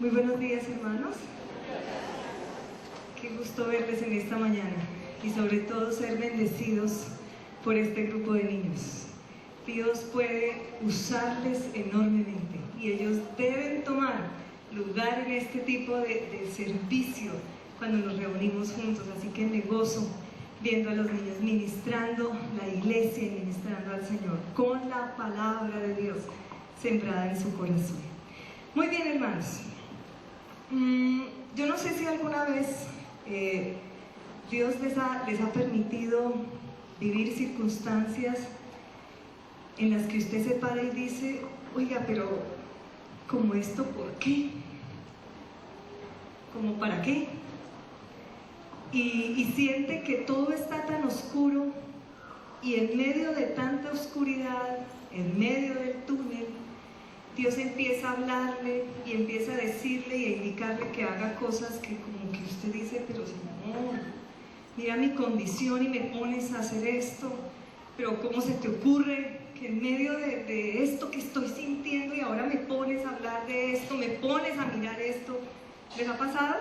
Muy buenos días, hermanos. Qué gusto verles en esta mañana y sobre todo ser bendecidos por este grupo de niños. Dios puede usarles enormemente y ellos deben tomar lugar en este tipo de servicio cuando nos reunimos juntos. Así que me gozo viendo a los niños ministrando la iglesia y ministrando al Señor con la palabra de Dios sembrada en su corazón. Muy bien, hermanos. Yo no sé si alguna vez Dios les ha permitido vivir circunstancias en las que usted se para y dice: oiga, pero ¿como esto por qué? ¿Como para qué? Y siente que todo está tan oscuro, y en medio de tanta oscuridad, en medio del túnel, Dios empieza a hablarle y empieza a decirle y a indicarle que haga cosas que como que usted dice: pero Señor, mira mi condición y me pones a hacer esto, pero ¿cómo se te ocurre que en medio de esto que estoy sintiendo y ahora me pones a hablar de esto, me pones a mirar esto? ¿Les ha pasado?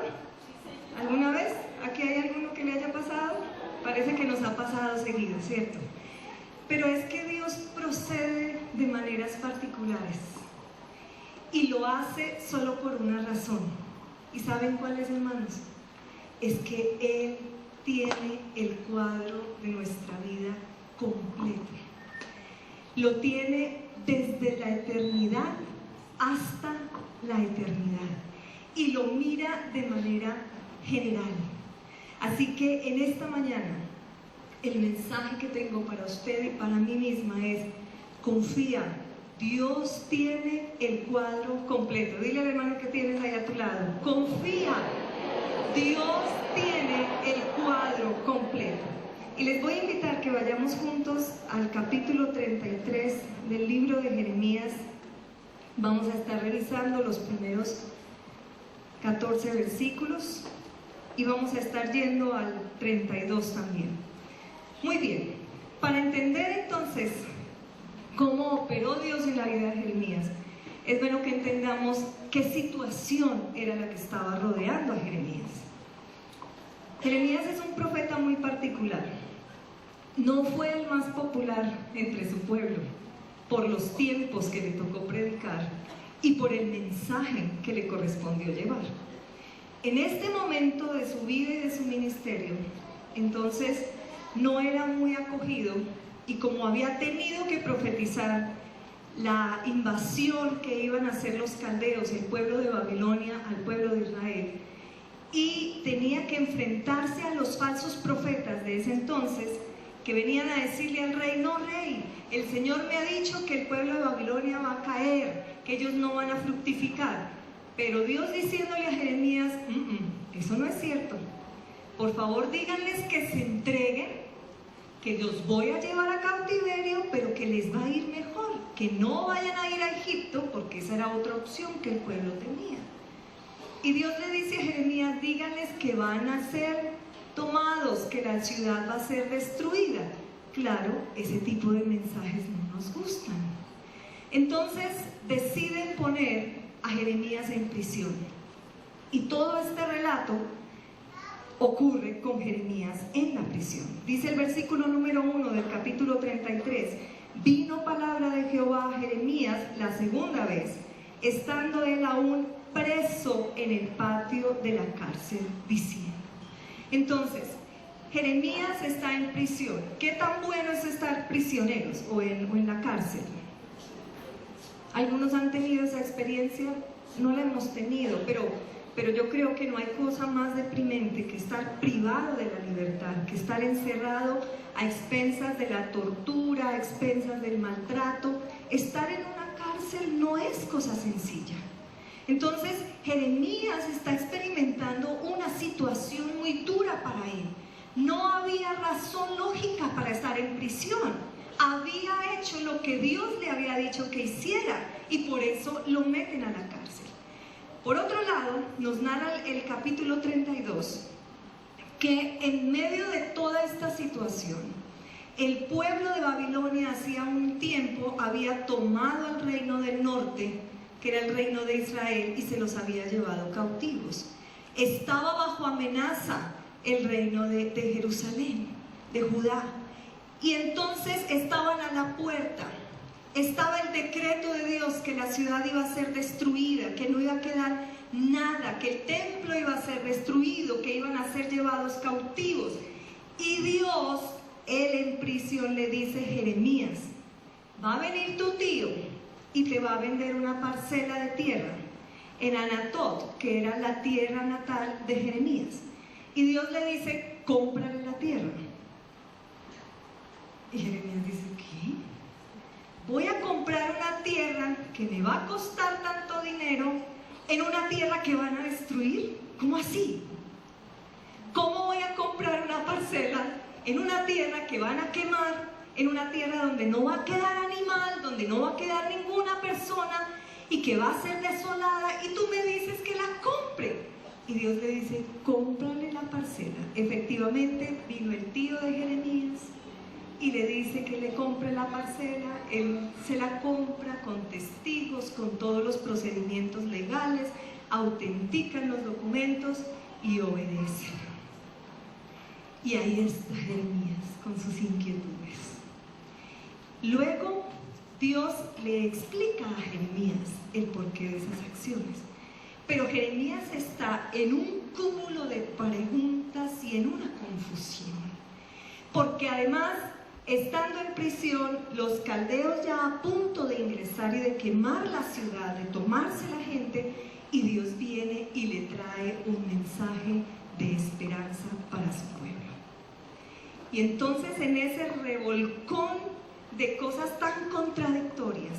¿Alguna vez? ¿Aquí hay alguno que le haya pasado? Parece que nos ha pasado seguido, ¿cierto? Pero es que Dios procede de maneras particulares y lo hace solo por una razón. ¿Y saben cuál es, hermanos? Es que Él tiene el cuadro de nuestra vida completo. Lo tiene desde la eternidad hasta la eternidad y lo mira de manera general. Así que en esta mañana el mensaje que tengo para usted y para mí misma es: confía, Dios tiene el cuadro completo. Dile al hermano que tienes ahí a tu lado: confía, Dios tiene el cuadro completo. Y les voy a invitar que vayamos juntos al capítulo 33 del libro de Jeremías. Vamos a estar revisando los primeros 14 versículos y vamos a estar yendo al 32 también. Muy bien, para entender entonces cómo operó Dios en la vida de Jeremías, es bueno que entendamos qué situación era la que estaba rodeando a Jeremías. Jeremías es un profeta muy particular. No fue el más popular entre su pueblo por los tiempos que le tocó predicar y por el mensaje que le correspondió llevar. En este momento de su vida y de su ministerio, entonces, no era muy acogido, y como había tenido que profetizar la invasión que iban a hacer los caldeos, el pueblo de Babilonia, al pueblo de Israel, y tenía que enfrentarse a los falsos profetas de ese entonces, que venían a decirle al rey: no, rey, el Señor me ha dicho que el pueblo de Babilonia va a caer, que ellos no van a fructificar. Pero Dios diciéndole a Jeremías: eso no es cierto. Por favor, díganles que se entreguen, que los voy a llevar a cautiverio, pero que les va a ir mejor, que no vayan a ir a Egipto, porque esa era otra opción que el pueblo tenía. Y Dios le dice a Jeremías: díganles que van a ser tomados, que la ciudad va a ser destruida. Claro, ese tipo de mensajes no nos gustan. Entonces deciden poner a Jeremías en prisión, y todo este relato ocurre con Jeremías en la prisión. Dice el versículo número 1 del capítulo 33: vino palabra de Jehová a Jeremías la segunda vez, estando él aún preso en el patio de la cárcel, diciendo. Entonces, Jeremías está en prisión. ¿Qué tan bueno es estar prisioneros o en la cárcel? ¿Algunos han tenido esa experiencia? No la hemos tenido, pero yo creo que no hay cosa más deprimente que estar privado de la libertad, que estar encerrado a expensas de la tortura, a expensas del maltrato. Estar en una cárcel no es cosa sencilla. Entonces Jeremías está experimentando una situación muy dura para él. No había razón lógica para estar en prisión. Había hecho lo que Dios le había dicho que hiciera, y por eso lo meten a la cárcel. Por otro lado, nos narra el capítulo 32 que en medio de toda esta situación, el pueblo de Babilonia hacía un tiempo había tomado el reino del norte que era el reino de Israel, y se los había llevado cautivos. Estaba bajo amenaza el reino de Jerusalén, de Judá, y entonces estaban a la puerta. Estaba el decreto de Dios que la ciudad iba a ser destruida, que no iba a quedar nada, que el templo iba a ser destruido, que iban a ser llevados cautivos. Y Dios, él en prisión, le dice: Jeremías, va a venir tu tío y te va a vender una parcela de tierra en Anatot, que era la tierra natal de Jeremías. Y Dios le dice: cómprale la tierra. Y Jeremías dice: ¿qué? Voy a comprar una tierra que me va a costar tanto dinero en una tierra que van a destruir. ¿Cómo así? ¿Cómo voy a comprar una parcela en una tierra que van a quemar, en una tierra donde no va a quedar animal, donde no va a quedar ninguna persona y que va a ser desolada, y tú me dices que la compre? Y Dios le dice: cómprale la parcela. Efectivamente vino el tío de Jeremías y le dice que le compre la parcela. Él se la compra con testigos, con todos los procedimientos legales, autentican los documentos y obedecen. Y ahí está Jeremías con sus inquietudes. Luego Dios le explica a Jeremías el porqué de esas acciones. Pero Jeremías está en un cúmulo de preguntas y en una confusión. Porque además, estando en prisión, los caldeos ya a punto de ingresar y de quemar la ciudad, de tomarse la gente, y Dios viene y le trae un mensaje de esperanza para su pueblo. Y entonces, en ese revolcón de cosas tan contradictorias,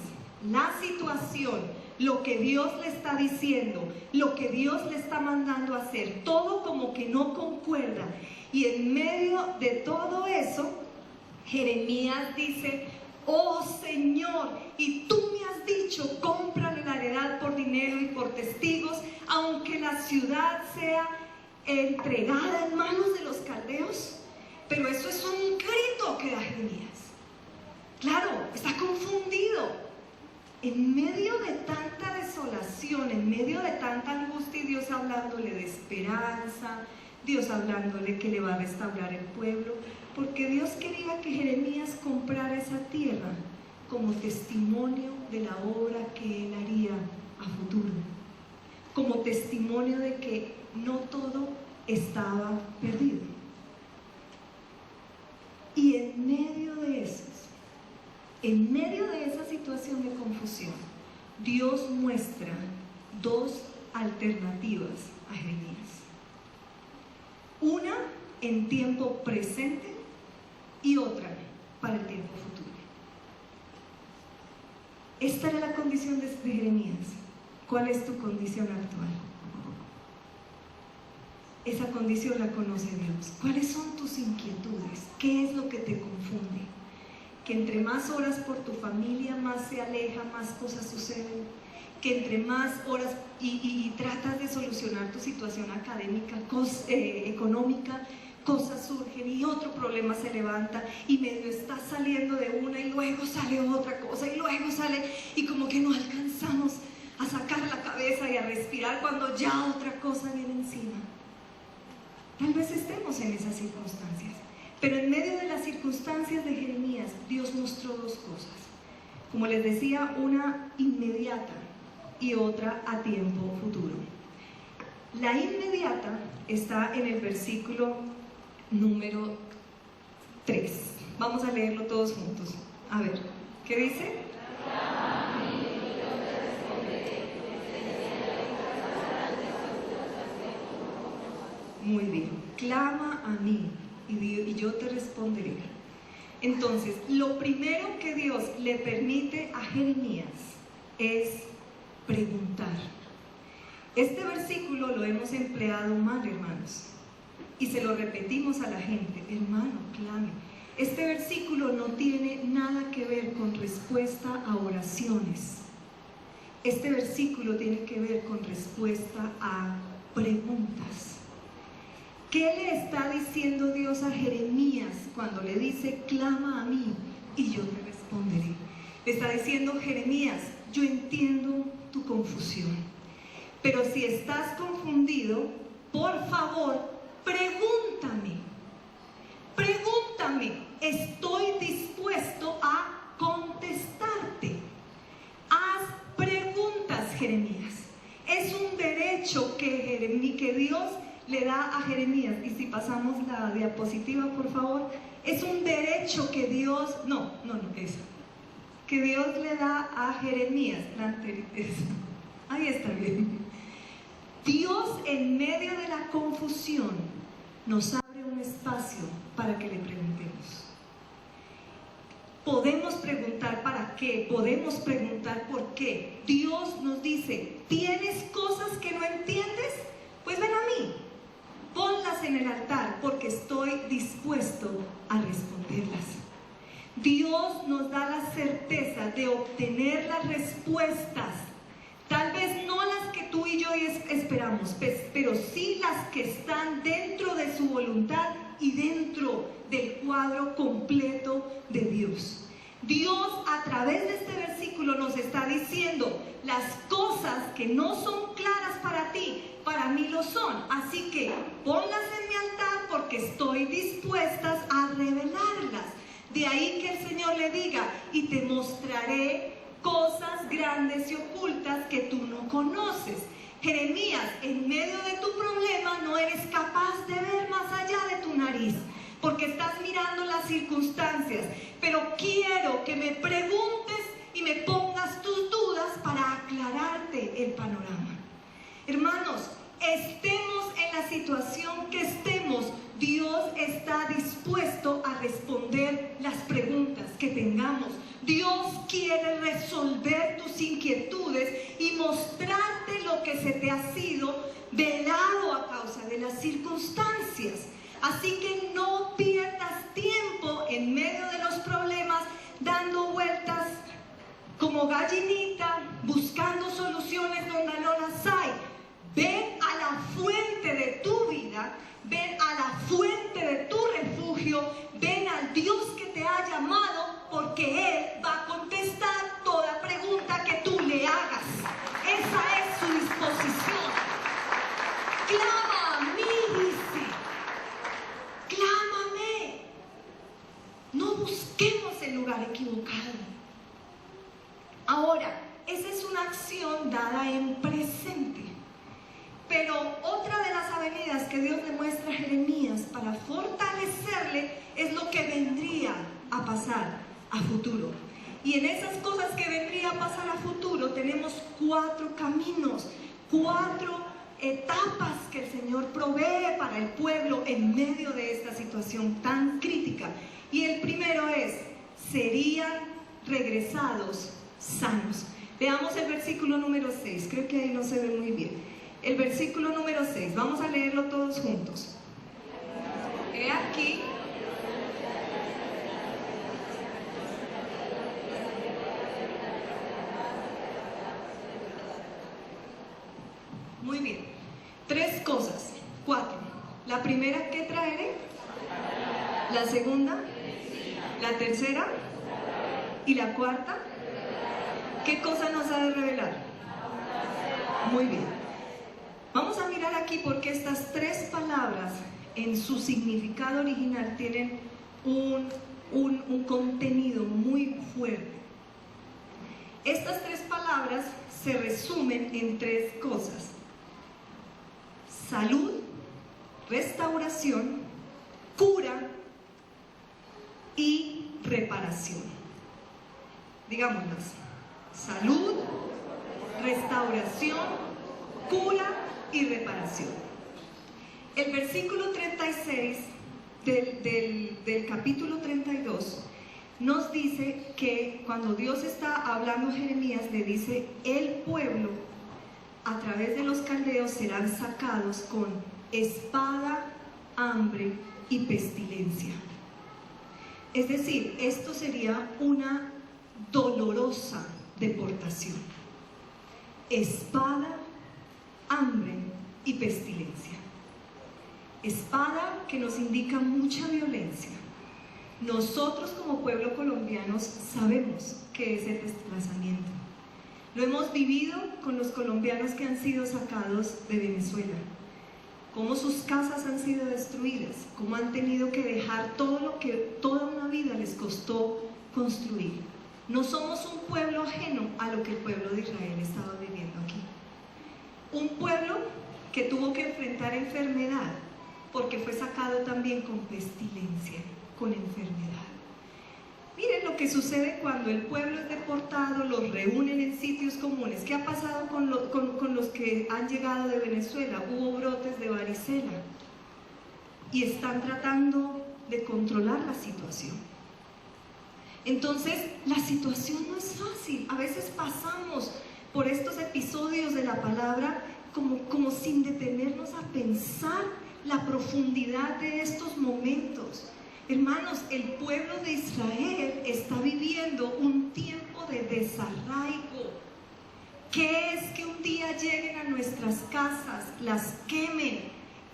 la situación, lo que Dios le está diciendo, lo que Dios le está mandando a hacer, todo como que no concuerda, y en medio de todo eso, Jeremías dice: oh Señor, y tú me has dicho, cómprale la heredad por dinero y por testigos, aunque la ciudad sea entregada en manos de los caldeos. Pero eso es un grito que da Jeremías. Claro, está confundido. En medio de tanta desolación, en medio de tanta angustia, y Dios hablándole de esperanza, Dios hablándole que le va a restaurar el pueblo, porque Dios quería que Jeremías comprara esa tierra como testimonio de la obra que él haría a futuro, como testimonio de que no todo estaba perdido. Y en medio de esa situación de confusión, Dios muestra dos alternativas a Jeremías. Una en tiempo presente y otra para el tiempo futuro. Esta era la condición de Jeremías. ¿Cuál es tu condición actual? Esa condición la conoce Dios. ¿Cuáles son tus inquietudes? ¿Qué es lo que te confunde? Que entre más oras por tu familia, más se aleja, más cosas suceden. Que entre más horas y tratas de solucionar tu situación académica, económica, cosas surgen y otro problema se levanta, y medio estás saliendo de una y luego sale otra cosa y luego sale, y como que no alcanzamos a sacar la cabeza y a respirar cuando ya otra cosa viene encima. Tal vez estemos en esas circunstancias, pero en medio de las circunstancias de Jeremías, Dios mostró dos cosas. Como les decía, una inmediata y otra a tiempo futuro. La inmediata está en el versículo número 3. Vamos a leerlo todos juntos. A ver, ¿qué dice? Muy bien. Clama a mí y yo te responderé. Entonces, lo primero que Dios le permite a Jeremías es preguntar. Este versículo lo hemos empleado mal, hermanos, y se lo repetimos a la gente: hermano, clame. Este versículo no tiene nada que ver con respuesta a oraciones. Este versículo tiene que ver con respuesta a preguntas. ¿Qué le está diciendo Dios a Jeremías cuando le dice: clama a mí y yo te responderé? Le está diciendo: Jeremías, yo entiendo tu confusión. Pero si estás confundido, por favor, pregúntame. Pregúntame. Estoy dispuesto a contestarte. Haz preguntas, Jeremías. Es un derecho que Dios le da a Jeremías. Y si pasamos la diapositiva, por favor. Es un derecho que Dios, que Dios le da a Jeremías. Ahí está bien. Dios, en medio de la confusión, nos abre un espacio para que le preguntemos. Podemos preguntar para qué, podemos preguntar por qué. Dios nos dice, ¿tienes cosas que no entiendes? Pues ven a mí, ponlas en el altar, porque estoy dispuesto a responderlas. Dios nos da la certeza de obtener las respuestas, tal vez no las que tú y yo esperamos, pero sí las que están dentro de su voluntad y dentro del cuadro completo de Dios. Dios, a través de este versículo, nos está diciendo, las cosas que no son claras para ti, para mí lo son. Así que ponlas en mi altar, porque estoy dispuestas a revelarlas. De ahí que el Señor le diga, y te mostraré cosas grandes y ocultas que tú no conoces. Jeremías, en medio de tu problema no eres capaz de ver más allá de tu nariz, porque estás mirando las circunstancias, pero quiero que me preguntes y me pongas tus dudas para aclararte el panorama. Hermanos, estemos en la situación que estemos, Dios está dispuesto a responder las preguntas que tengamos. Dios quiere resolver tus inquietudes y mostrarte lo que se te ha sido velado a causa de las circunstancias. Así que no pierdas tiempo en medio de los problemas dando vueltas como gallinita, buscando soluciones donde no las hay. Ven a la fuente de tu vida, ven a la fuente de tu refugio, ven al Dios que te ha llamado, porque Él va a contestar toda pregunta que tú le hagas. Esa es su disposición. Clama a mí, dice. Clámame. No busquemos el lugar equivocado. Ahora, esa es una acción dada en presente. Pero otra de las avenidas que Dios le muestra a Jeremías para fortalecerle es lo que vendría a pasar a futuro. Y en esas cosas que vendría a pasar a futuro tenemos 4 caminos, 4 etapas que el Señor provee para el pueblo en medio de esta situación tan crítica. Y el primero es, serían regresados sanos. Veamos el versículo número 6, creo que ahí no se ve muy bien. El versículo número 6, vamos a leerlo todos juntos. He aquí, muy bien, 3 cosas, 4. La primera, ¿qué traeré? La segunda, la tercera y la cuarta. ¿Qué cosa nos ha de revelar? Muy bien. Vamos a mirar aquí porque estas 3 palabras en su significado original tienen un contenido muy fuerte. Estas 3 palabras se resumen en 3 cosas: salud, restauración, cura y reparación. Digámoslas: salud, restauración, cura y reparación. El versículo 36 del capítulo 32 nos dice que cuando Dios está hablando a Jeremías, le dice: el pueblo a través de los caldeos serán sacados con espada, hambre y pestilencia. Es decir, esto sería una dolorosa deportación. Espada, hambre y pestilencia. Espada, que nos indica mucha violencia. Nosotros como pueblo colombiano sabemos qué es el desplazamiento. Lo hemos vivido con los colombianos que han sido sacados de Venezuela, cómo sus casas han sido destruidas, cómo han tenido que dejar todo lo que toda una vida les costó construir. No somos un pueblo ajeno a lo que el pueblo de Israel estaba viviendo aquí. Un pueblo que tuvo que enfrentar enfermedad, porque fue sacado también con pestilencia, con enfermedad. Miren lo que sucede cuando el pueblo es deportado, los reúnen en sitios comunes. ¿Qué ha pasado con los que han llegado de Venezuela? Hubo brotes de varicela y están tratando de controlar la situación. Entonces, la situación no es fácil. A veces pasamos por estos episodios de la palabra como sin detenernos a pensar la profundidad de estos momentos. Hermanos, el pueblo de Israel está viviendo un tiempo de desarraigo. ¿Qué es que un día lleguen a nuestras casas, las quemen?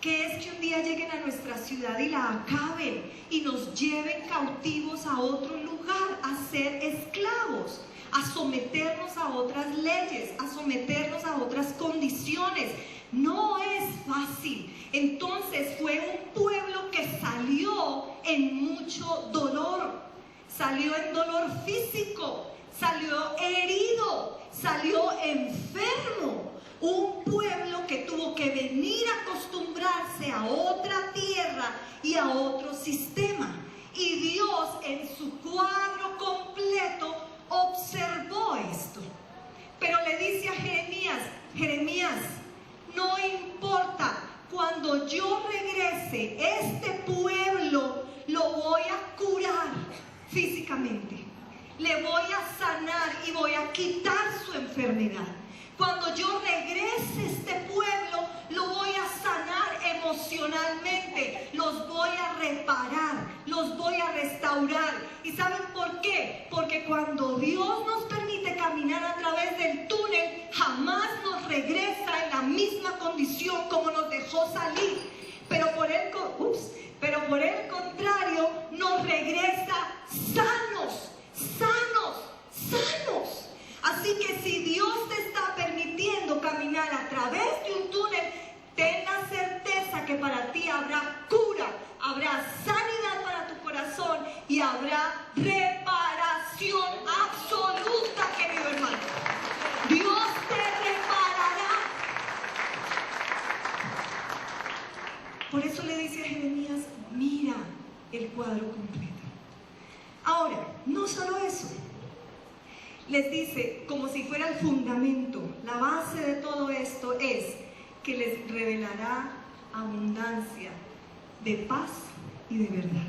¿Qué es que un día lleguen a nuestra ciudad y la acaben y nos lleven cautivos a otro lugar, a ser esclavos, a someternos a otras leyes, a someternos a otras condiciones? No es fácil. Entonces fue un pueblo que salió en mucho dolor, salió en dolor físico, salió herido, salió enfermo. Un pueblo que tuvo que venir a acostumbrarse a otra tierra y a otro sistema. Y Dios en su cuadro completo observó esto. Pero le dice a Jeremías, no importa, cuando yo regrese, este pueblo lo voy a curar físicamente. Le voy a sanar y voy a quitar su enfermedad. Cuando yo regrese a este pueblo, lo voy a sanar emocionalmente. Los voy a reparar, los voy a restaurar. ¿Y saben por qué? Porque cuando Dios nos permite caminar a través del túnel, jamás nos regresa en la misma condición como nos dejó salir. Pero por el contrario, nos regresa sanos. Así que si Dios te está permitiendo caminar a través de un túnel, ten la certeza que para ti habrá cura, habrá sanidad para tu corazón y habrá reparación absoluta, querido hermano. Dios te reparará. Por eso le dice a Jeremías, mira el cuadro completo. Ahora, no solo eso. Les dice, como si fuera el fundamento, la base de todo esto es que les revelará abundancia de paz y de verdad.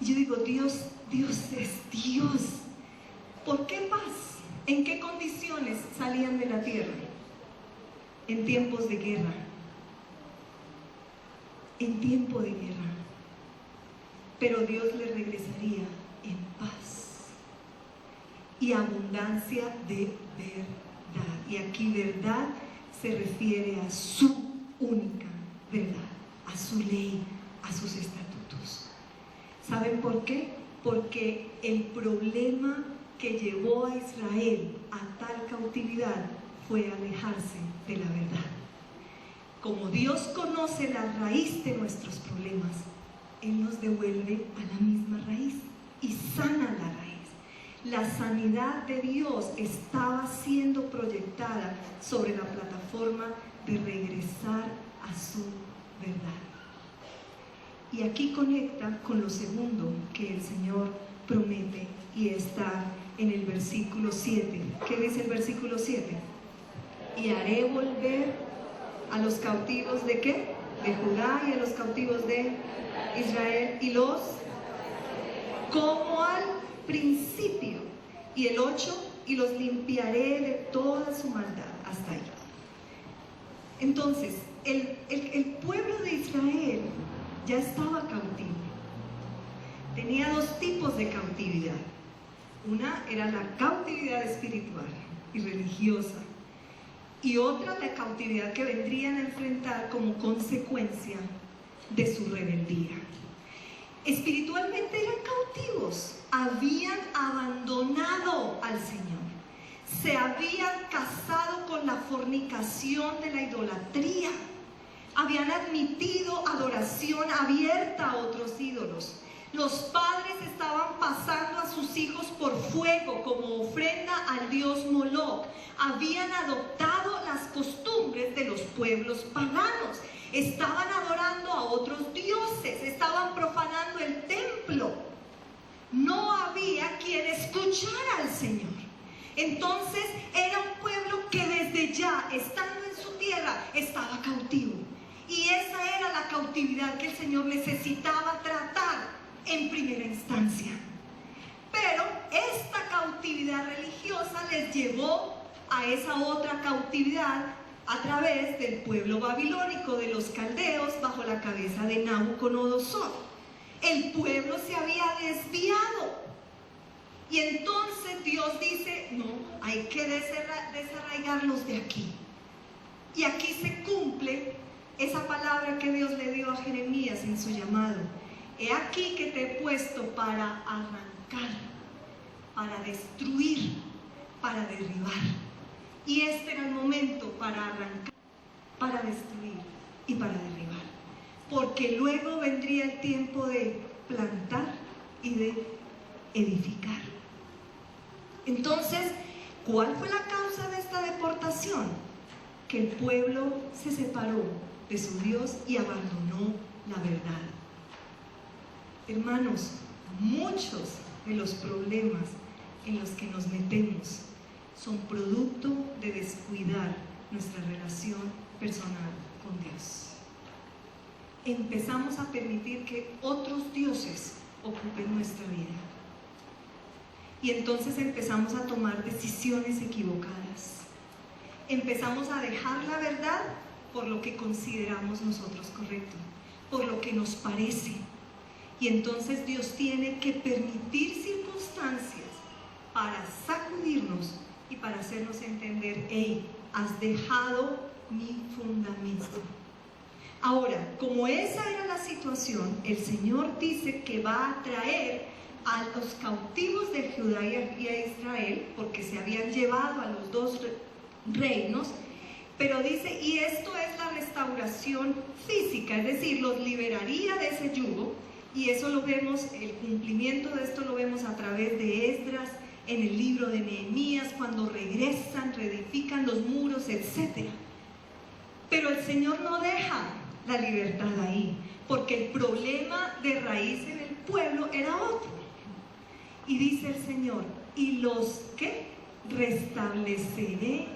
Y yo digo, Dios es Dios. ¿Por qué paz? ¿En qué condiciones salían de la tierra? En tiempos de guerra. En tiempo de guerra. Pero Dios les regresaría en paz y abundancia de verdad. Y aquí verdad se refiere a su única verdad, a su ley, a sus estatutos. ¿Saben por qué? Porque el problema que llevó a Israel a tal cautividad fue alejarse de la verdad. Como Dios conoce la raíz de nuestros problemas, Él nos devuelve a la misma raíz y sana la raíz. La sanidad de Dios estaba siendo proyectada sobre la plataforma de regresar a su verdad. Y aquí conecta con lo segundo que el Señor promete y está en el versículo 7. ¿Qué dice el versículo 7? Y haré volver a los cautivos ¿de qué? De Judá y a los cautivos de Israel y los como al principio. Y el 8, y los limpiaré de toda su maldad. Hasta ahí. Entonces, el pueblo de Israel ya estaba cautivo. Tenía dos tipos de cautividad. Una era la cautividad espiritual y religiosa, y otra la cautividad que vendrían a enfrentar como consecuencia de su rebeldía. Espiritualmente eran cautivos, habían abandonado al Señor, se habían casado con la fornicación de la idolatría, habían admitido adoración abierta a otros ídolos. Los padres estaban pasando a sus hijos por fuego como ofrenda al dios Moloch. Habían adoptado las costumbres de los pueblos paganos. Estaban adorando a otros dioses, estaban profanando el templo. No había quien escuchara al Señor. Entonces era un pueblo que desde ya, estando en su tierra, estaba cautivo. Y esa era la cautividad que el Señor necesitaba tratar en primera instancia. Pero esta cautividad religiosa les llevó a esa otra cautividad a través del pueblo babilónico de los caldeos bajo la cabeza de Nabucodonosor. El pueblo se había desviado y entonces Dios dice: no, hay que desarraigarlos de aquí. Y aquí se cumple esa palabra que Dios le dio a Jeremías en su llamado: he aquí que te he puesto para arrancar, para destruir, para derribar. Y este era el momento para arrancar, para destruir y para derribar. Porque luego vendría el tiempo de plantar y de edificar. Entonces, ¿cuál fue la causa de esta deportación? Que el pueblo se separó de su Dios y abandonó la verdad. Hermanos, muchos de los problemas en los que nos metemos son producto de descuidar nuestra relación personal con Dios. Empezamos a permitir que otros dioses ocupen nuestra vida. Y entonces empezamos a tomar decisiones equivocadas. Empezamos a dejar la verdad por lo que consideramos nosotros correcto, por lo que nos parece. Y entonces Dios tiene que permitir circunstancias para sacudirnos y para hacernos entender: hey, has dejado mi fundamento. Ahora, como esa era la situación, el Señor dice que va a traer a los cautivos de Judá y a Israel, porque se habían llevado a los dos reinos, pero dice, y esto es la restauración física, es decir, los liberaría de ese yugo. Y eso lo vemos, el cumplimiento de esto lo vemos a través de Esdras, en el libro de Nehemías, cuando regresan, reedifican los muros, etc. Pero el Señor no deja la libertad ahí, porque el problema de raíz en el pueblo era otro. Y dice el Señor: y los que restableceré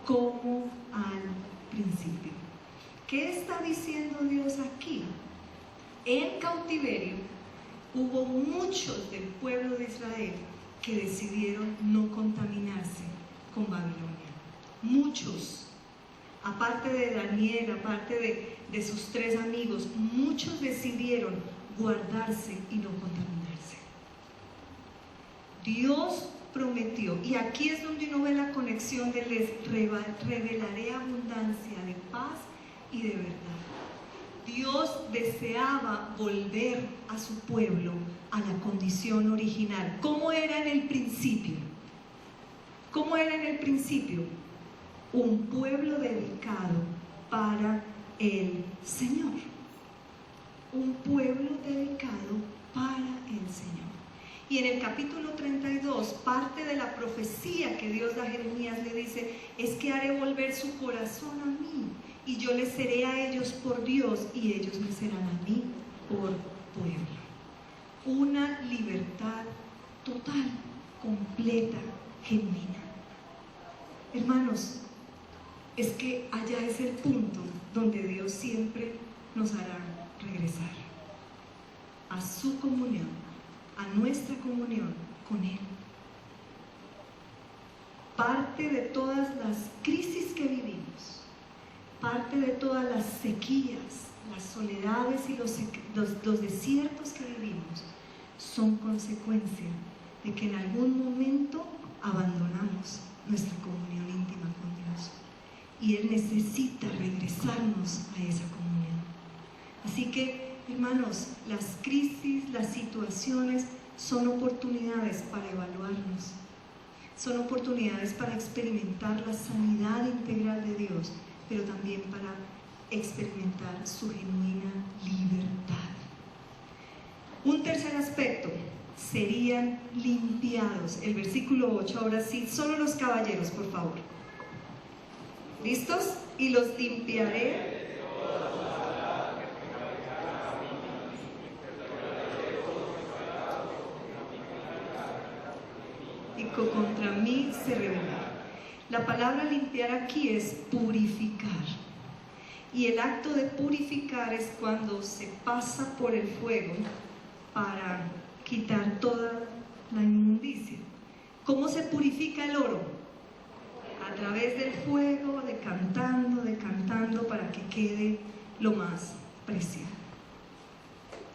como al principio. ¿Qué está diciendo Dios aquí? En cautiverio hubo muchos del pueblo de Israel que decidieron no contaminarse con Babilonia. Muchos, aparte de Daniel, aparte de sus 3 amigos, muchos decidieron guardarse y no contaminarse. Dios prometió, y aquí es donde uno ve la conexión de les revelaré abundancia de paz y de verdad. Dios deseaba volver a su pueblo a la condición original. ¿Cómo era en el principio? ¿Cómo era en el principio? Un pueblo dedicado para el Señor. Un pueblo dedicado para el Señor. Y en el capítulo 32, parte de la profecía que Dios da a Jeremías le dice: es que haré volver su corazón a mí, y yo les seré a ellos por Dios, y ellos me serán a mí por pueblo. Una libertad total, completa, genuina. Hermanos, es que allá es el punto donde Dios siempre nos hará regresar a su comunión, a nuestra comunión con Él. Parte de todas las crisis que vivimos, parte de todas las sequías, las soledades y los desiertos que vivimos, son consecuencia de que en algún momento abandonamos nuestra comunión íntima con Dios. Y Él necesita regresarnos a esa comunión. Así que, hermanos, las crisis, las situaciones son oportunidades para evaluarnos, Son oportunidades para experimentar la sanidad integral de Dios, pero también para experimentar su genuina libertad. Un tercer aspecto, serían limpiados. El versículo 8, ahora sí, solo los caballeros, por favor. ¿Listos? Y los limpiaré. Y contra mí se rebelará. La palabra limpiar aquí es purificar. Y el acto de purificar es cuando se pasa por el fuego para quitar toda la inmundicia. ¿Cómo se purifica el oro? A través del fuego, decantando para que quede lo más preciado.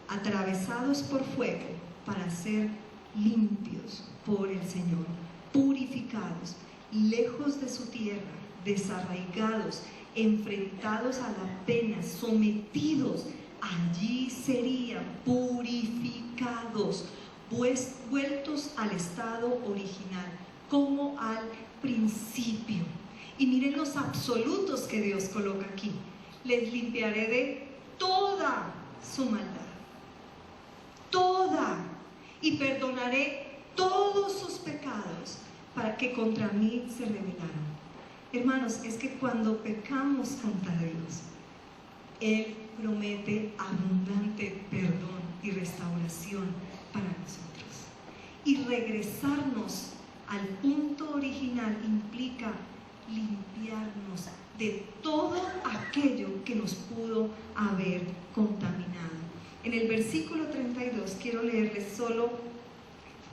Atravesados por fuego para ser limpios por el Señor, purificados, lejos de su tierra, desarraigados, enfrentados a la pena, sometidos. Allí serían purificados, vueltos al estado original, como al principio. Y miren los absolutos que Dios coloca aquí. Les limpiaré de toda su maldad, toda, y perdonaré todos sus pecados, para que contra mí se rebelaron. Hermanos, es que cuando pecamos contra Dios, Él promete abundante perdón y restauración para nosotros. Y regresarnos al punto original implica limpiarnos de todo aquello que nos pudo haber contaminado. En el versículo 32 quiero leerles solo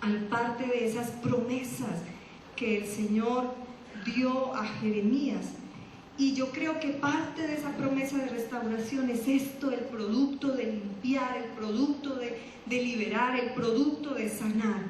al parte de esas promesas que el Señor dio a Jeremías. Y yo creo que parte de esa promesa de restauración es esto, el producto de limpiar, el producto de liberar, el producto de sanar.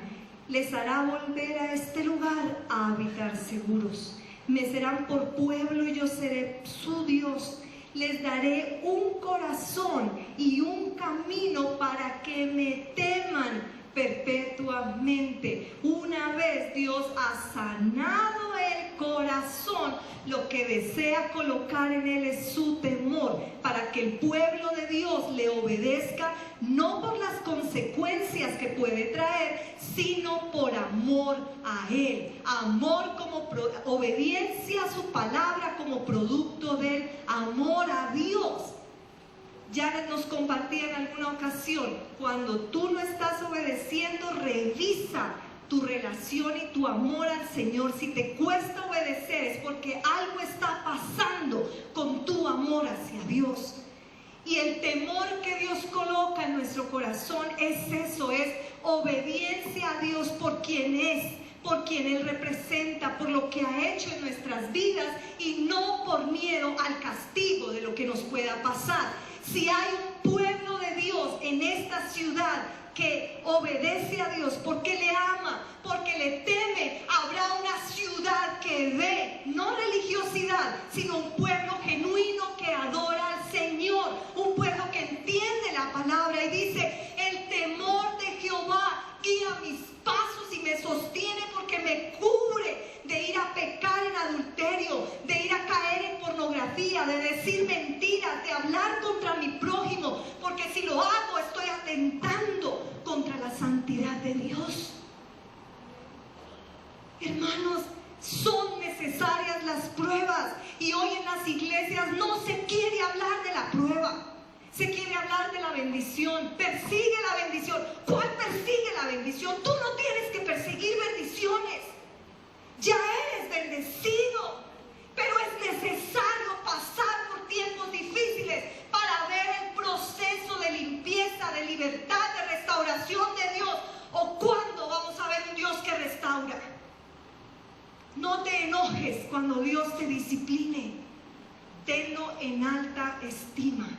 Les hará volver a este lugar a habitar seguros. Me serán por pueblo y yo seré su Dios. Les daré un corazón y un camino para que me teman perpetuamente. Una vez Dios ha sanado el corazón, lo que desea colocar en él es su temor, para que el pueblo de Dios le obedezca, no por las consecuencias que puede traer, sino por amor a él. Amor como obediencia a su palabra, como producto del amor a Dios. Ya nos compartía en alguna ocasión, cuando tú no estás obedeciendo, revisa tu relación y tu amor al Señor. Si te cuesta obedecer es porque algo está pasando con tu amor hacia Dios. Y el temor que Dios coloca en nuestro corazón es eso, es obediencia a Dios por quien es, por quien Él representa, por lo que ha hecho en nuestras vidas, y no por miedo al castigo de lo que nos pueda pasar. Si hay un pueblo de Dios en esta ciudad que obedece a Dios porque le ama, porque le teme, habrá una ciudad que ve, no religiosidad, sino un pueblo genuino que adora al Señor, un pueblo que entiende la palabra y dice: el temor de Jehová guía mis pasos y me sostiene, porque me cubre de ir a pecar en adulterio, de ir a caer en pornografía, de decir mentiras, de hablar contra mi prójimo, porque si lo hago estoy atentando contra la santidad de Dios. Hermanos, son necesarias las pruebas, y hoy en las iglesias no se quiere hablar de la prueba, se quiere hablar de la bendición. Persigue la bendición. ¿Cuál persigue la bendición? Tú no tienes que perseguir bendiciones, ya eres bendecido, pero es necesario pasar por tiempos difíciles para ver el proceso de limpieza, de libertad, de restauración de Dios. ¿O cuándo vamos a ver un Dios que restaura? No te enojes cuando Dios te discipline, tenlo en alta estima.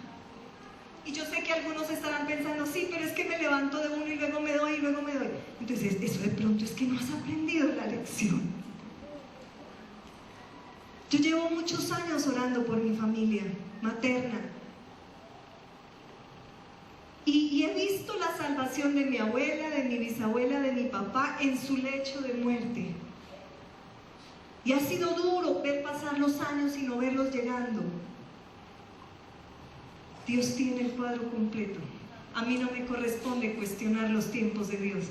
Y yo sé que algunos estarán pensando: sí, pero es que me levanto de uno y luego me doy y luego me doy. Entonces eso de pronto es que no has aprendido la lección. Yo llevo muchos años orando por mi familia materna, y he visto la salvación de mi abuela, de mi bisabuela, de mi papá en su lecho de muerte. Y ha sido duro ver pasar los años y no verlos llegando. Dios tiene el cuadro completo. A mí no me corresponde cuestionar los tiempos de Dios.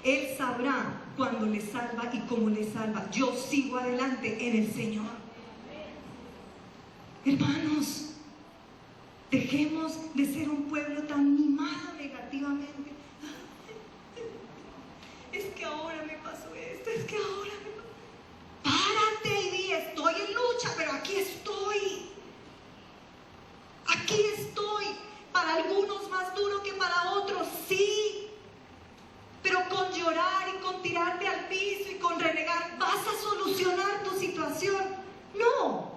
Él sabrá cuándo le salva y cómo le salva. Yo sigo adelante en el Señor. Hermanos, dejemos de ser un pueblo tan mimado negativamente. Es que ahora me pasó esto, es que ahora me pasó. Párate y di, estoy en lucha, pero aquí estoy. Aquí estoy. Para algunos más duro que para otros, sí. Pero con llorar y con tirarte al piso y con renegar, ¿vas a solucionar tu situación? No.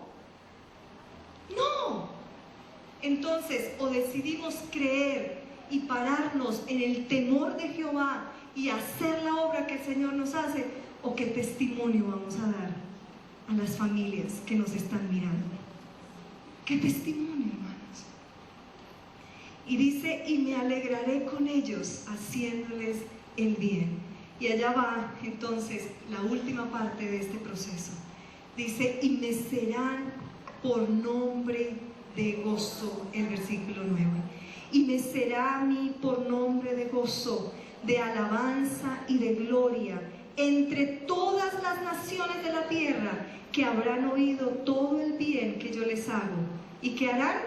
No. Entonces, o decidimos creer y pararnos en el temor de Jehová y hacer la obra que el Señor nos hace, o qué testimonio vamos a dar a las familias que nos están mirando. ¿Qué testimonio, hermanos? Y dice, y me alegraré con ellos haciéndoles el bien. Y allá va entonces la última parte de este proceso. Dice, y me serán por nombre de gozo, el versículo 9. Y me será a mí por nombre de gozo, de alabanza y de gloria entre todas las naciones de la tierra, que habrán oído todo el bien que yo les hago. ¿Y qué harán?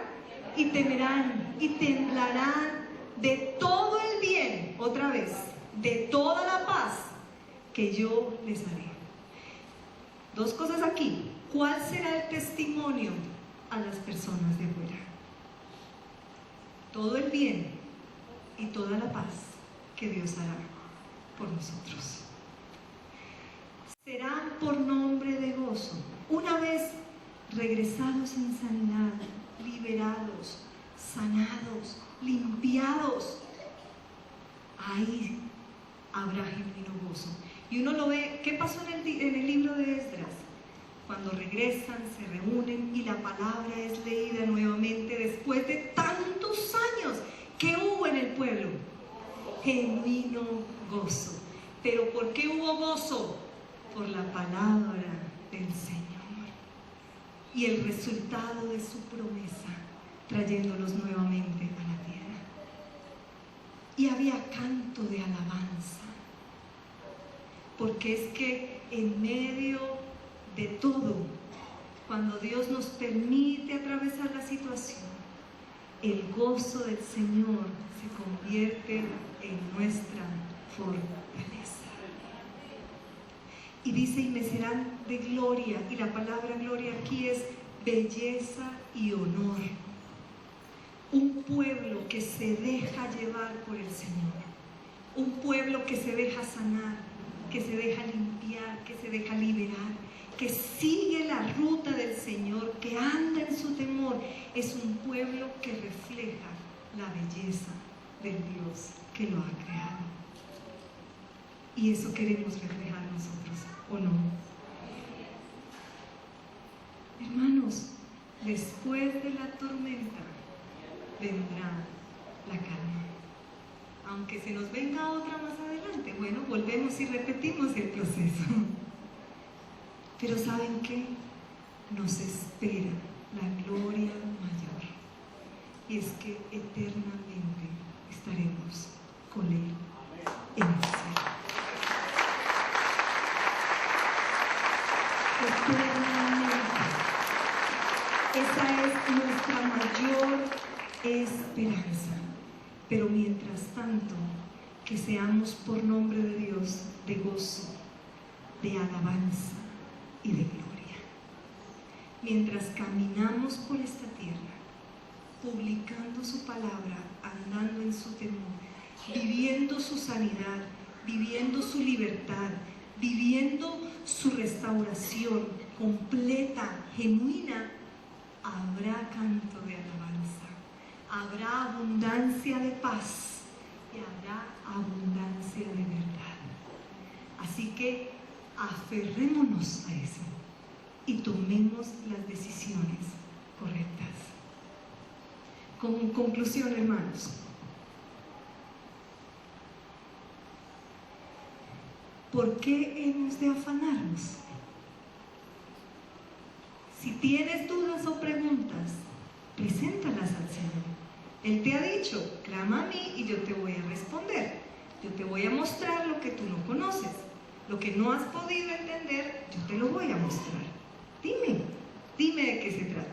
Y temerán y temblarán de todo el bien, otra vez, de toda la paz que yo les haré. Dos cosas aquí. ¿Cuál será el testimonio a las personas de afuera? Todo el bien y toda la paz que Dios hará por nosotros. Serán por nombre de gozo. Una vez regresados en sanidad, liberados, sanados, limpiados, ahí habrá genuino gozo. Y uno lo ve. ¿Qué pasó en el libro de Esdras? Cuando regresan, se reúnen y la palabra es leída nuevamente después de tantos años. ¿Qué hubo en el pueblo? Genuino gozo. ¿Pero por qué hubo gozo? Por la palabra del Señor y el resultado de su promesa, trayéndolos nuevamente a la tierra. Y había canto de alabanza, porque es que en medio de todo, cuando Dios nos permite atravesar la situación, el gozo del Señor se convierte en nuestra fortaleza. Y dice, y me serán de gloria, y la palabra gloria aquí es belleza y honor. Un pueblo que se deja llevar por el Señor, un pueblo que se deja sanar, que se deja limpiar, que se deja liberar, que sigue la ruta del Señor, que anda en su temor, es un pueblo que refleja la belleza del Dios que lo ha creado. Y eso queremos reflejar nosotros, ¿o no? Hermanos, después de la tormenta vendrá la calma. Aunque se nos venga otra más adelante, bueno, volvemos y repetimos el proceso. Pero ¿saben qué? Nos espera la gloria mayor. Y es que eternamente estaremos con Él en el cielo. Eternamente. Esa es nuestra mayor esperanza. Pero mientras tanto, que seamos por nombre de Dios de gozo, de alabanza y de gloria. Mientras caminamos por esta tierra, publicando su palabra, andando en su temor, viviendo su sanidad, viviendo su libertad, viviendo su restauración completa, genuina, habrá canto de alabanza, habrá abundancia de paz y habrá abundancia de verdad. Así que aferrémonos a eso y tomemos las decisiones correctas. Como conclusión, hermanos, ¿por qué hemos de afanarnos? Si tienes dudas o preguntas, preséntalas al Señor. Él te ha dicho, clama a mí y yo te voy a responder. Yo te voy a mostrar lo que tú no conoces. Lo que no has podido entender, yo te lo voy a mostrar. Dime de qué se trata.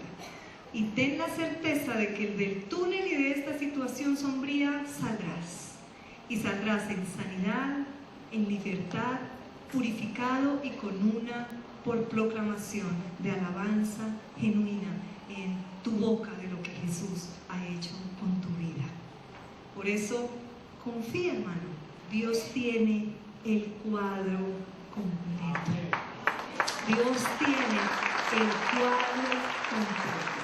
Y ten la certeza de que del túnel y de esta situación sombría saldrás. Y saldrás en sanidad, en libertad, purificado y con una proclamación de alabanza genuina en tu boca de lo que Jesús ha hecho con tu vida. Por eso, confía, hermano. Dios tiene el cuadro completo. Dios tiene el cuadro completo.